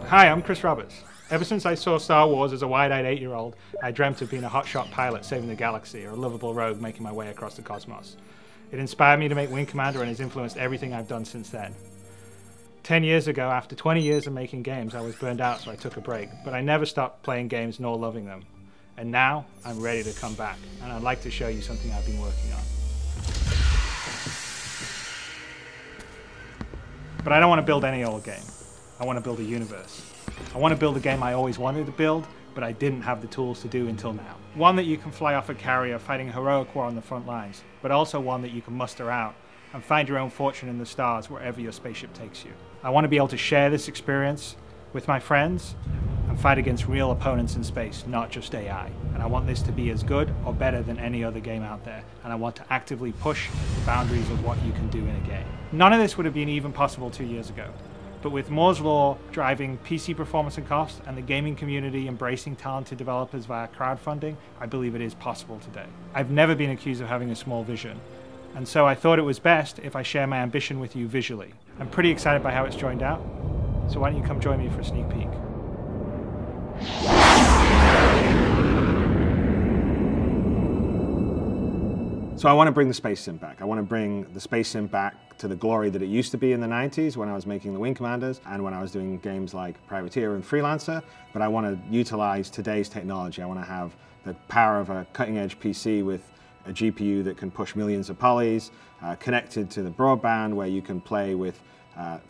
Hi, I'm Chris Roberts. Ever since I saw Star Wars as a wide-eyed 8-year-old, I dreamt of being a hotshot pilot saving the galaxy or a lovable rogue making my way across the cosmos. It inspired me to make Wing Commander and has influenced everything I've done since then. 10 years ago, after 20 years of making games, I was burned out, so I took a break, but I never stopped playing games nor loving them. And now, I'm ready to come back, and I'd like to show you something I've been working on. But I don't want to build any old game. I want to build a universe. I want to build a game I always wanted to build, but I didn't have the tools to do until now. One that you can fly off a carrier fighting a heroic war on the front lines, but also one that you can muster out and find your own fortune in the stars wherever your spaceship takes you. I want to be able to share this experience with my friends and fight against real opponents in space, not just AI. And I want this to be as good or better than any other game out there. And I want to actively push the boundaries of what you can do in a game. None of this would have been even possible 2 years ago. But with Moore's Law driving PC performance and cost and the gaming community embracing talented developers via crowdfunding, I believe it is possible today. I've never been accused of having a small vision. And so I thought it was best if I share my ambition with you visually. I'm pretty excited by how it's joined out. So why don't you come join me for a sneak peek? So I want to bring the space sim back. I want to bring the space sim back to the glory that it used to be in the 90s when I was making the Wing Commanders and when I was doing games like Privateer and Freelancer. But I want to utilize today's technology. I want to have the power of a cutting-edge PC with a GPU that can push millions of polys, connected to the broadband where you can play with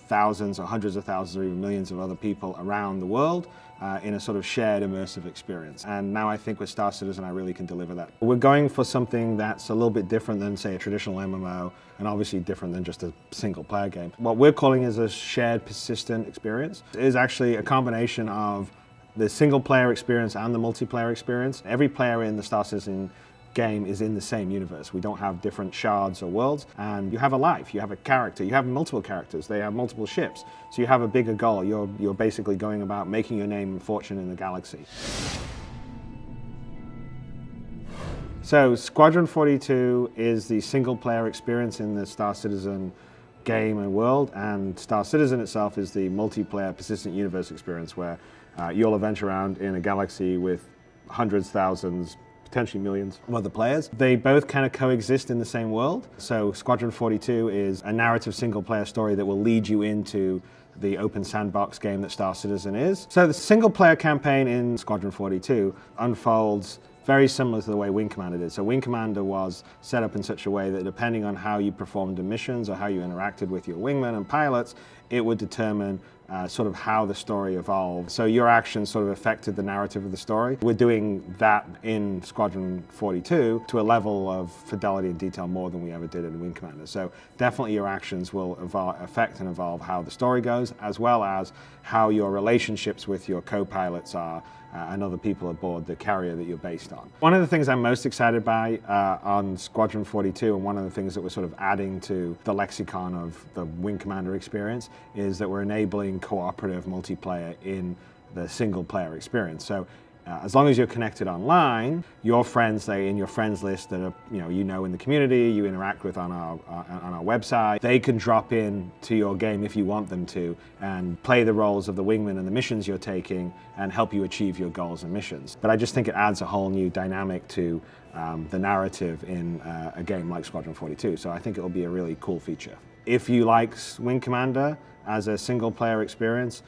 thousands or hundreds of thousands or even millions of other people around the world in a sort of shared immersive experience. And now I think with Star Citizen I really can deliver that. We're going for something that's a little bit different than, say, a traditional MMO, and obviously different than just a single player game. What we're calling is a shared persistent experience. It is actually a combination of the single player experience and the multiplayer experience. Every player in the Star Citizen game is in the same universe. We don't have different shards or worlds, and you have a life, you have a character, you have multiple characters, they have multiple ships, so you have a bigger goal. You're basically going about making your name and fortune in the galaxy. So Squadron 42 is the single player experience in the Star Citizen game and world, and Star Citizen itself is the multiplayer persistent universe experience where you'll adventure around in a galaxy with hundreds, thousands, potentially millions of other players. They both kind of coexist in the same world. So Squadron 42 is a narrative single-player story that will lead you into the open sandbox game that Star Citizen is. So the single-player campaign in Squadron 42 unfolds very similar to the way Wing Commander did. So Wing Commander was set up in such a way that depending on how you performed the missions or how you interacted with your wingmen and pilots, it would determine sort of how the story evolved. So your actions sort of affected the narrative of the story. We're doing that in Squadron 42 to a level of fidelity and detail more than we ever did in Wing Commander. So definitely your actions will affect and evolve how the story goes, as well as how your relationships with your co-pilots are and other people aboard the carrier that you're based on. One of the things I'm most excited by on Squadron 42, and one of the things that we're sort of adding to the lexicon of the Wing Commander experience, is that we're enabling cooperative multiplayer in the single player experience. So as long as you're connected online, your friends, say in your friends list that are, you know in the community, you interact with on our website, they can drop in to your game if you want them to and play the roles of the wingman and the missions you're taking and help you achieve your goals and missions. But I just think it adds a whole new dynamic to the narrative in a game like Squadron 42. So I think it'll be a really cool feature. If you like Wing Commander as a single player experience,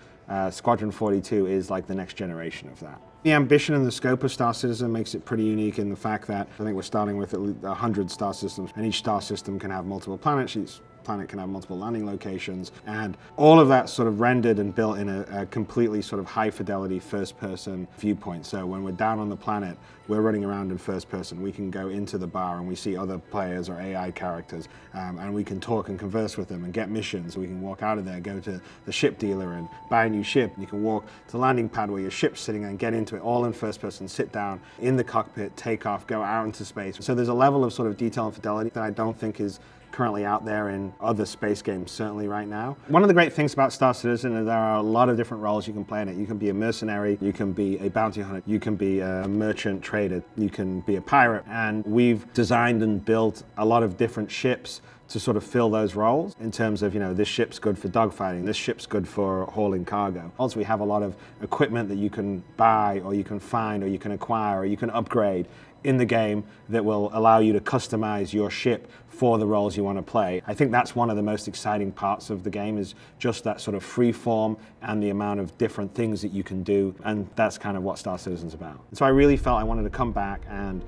Squadron 42 is like the next generation of that. The ambition and the scope of Star Citizen makes it pretty unique in the fact that I think we're starting with 100 star systems, and each star system can have multiple planets. Each planet can have multiple landing locations, and all of that sort of rendered and built in a completely sort of high fidelity first person viewpoint. So when we're down on the planet, we're running around in first person. We can go into the bar and we see other players or AI characters, and we can talk and converse with them and get missions. We can walk out of there, go to the ship dealer and buy a new ship. You can walk to the landing pad where your ship's sitting and get into it all in first person, sit down in the cockpit, take off, go out into space. So there's a level of sort of detail and fidelity that I don't think is currently out there in other space games, certainly right now. One of the great things about Star Citizen is there are a lot of different roles you can play in it. You can be a mercenary, you can be a bounty hunter, you can be a merchant trader, you can be a pirate, and we've designed and built a lot of different ships to sort of fill those roles in terms of, this ship's good for dogfighting, this ship's good for hauling cargo. Also, we have a lot of equipment that you can buy, or you can find, or you can acquire, or you can upgrade in the game that will allow you to customize your ship for the roles you want to play. I think that's one of the most exciting parts of the game, is just that sort of free form and the amount of different things that you can do, and that's kind of what Star Citizen's about. So I really felt I wanted to come back and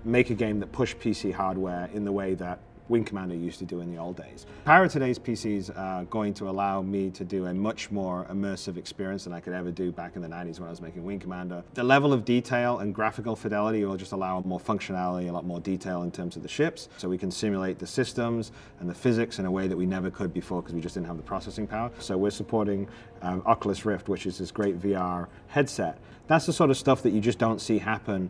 make a game that pushed PC hardware in the way that Wing Commander used to do in the old days. Power of today's PCs are going to allow me to do a much more immersive experience than I could ever do back in the 90s when I was making Wing Commander. The level of detail and graphical fidelity will just allow more functionality, a lot more detail in terms of the ships, so we can simulate the systems and the physics in a way that we never could before because we just didn't have the processing power. So we're supporting Oculus Rift, which is this great VR headset. That's the sort of stuff that you just don't see happen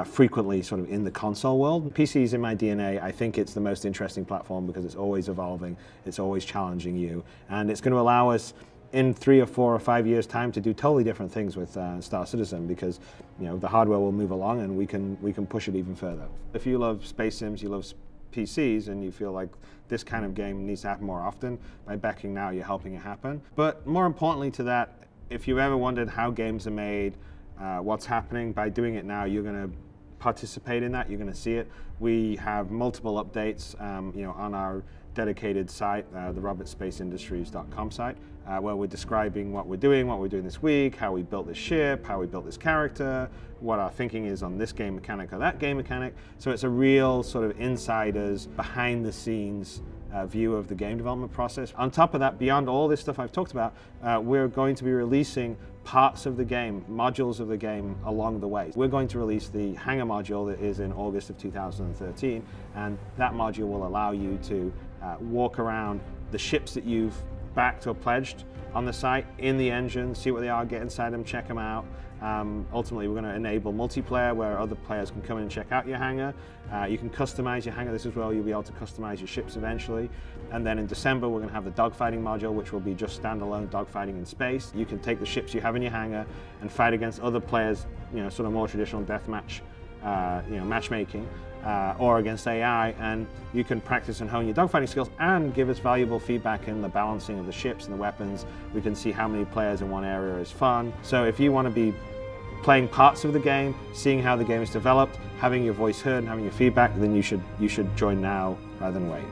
frequently sort of in the console world. PC is in my DNA. I think it's the most interesting platform because it's always evolving, it's always challenging you, and it's going to allow us in 3 or 4 or 5 years' time to do totally different things with Star Citizen, because the hardware will move along and we can push it even further. If you love space sims, you love PCs, and you feel like this kind of game needs to happen more often, by backing now you're helping it happen. But more importantly to that, if you've ever wondered how games are made, what's happening, by doing it now, you're going to participate in that, you're going to see it. We have multiple updates on our dedicated site, the robertspaceindustries.com site, where we're describing what we're doing this week, how we built this ship, how we built this character, what our thinking is on this game mechanic or that game mechanic. So it's a real sort of insiders, behind the scenes view of the game development process. On top of that, beyond all this stuff I've talked about, we're going to be releasing parts of the game, modules of the game along the way. We're going to release the hangar module that is in August of 2013, and that module will allow you to walk around the ships that you've backed or pledged on the site, in the engine, see what they are, get inside them, check them out. Ultimately, we're going to enable multiplayer where other players can come in and check out your hangar. You can customize your hangar. This is where you'll be able to customize your ships eventually. And then in December, we're going to have the dogfighting module, which will be just standalone dogfighting in space. You can take the ships you have in your hangar and fight against other players, sort of more traditional deathmatch, matchmaking, or against AI, and you can practice and hone your dogfighting skills and give us valuable feedback in the balancing of the ships and the weapons. We can see how many players in one area is fun. So if you want to be playing parts of the game, seeing how the game is developed, having your voice heard and having your feedback, then you should join now rather than wait.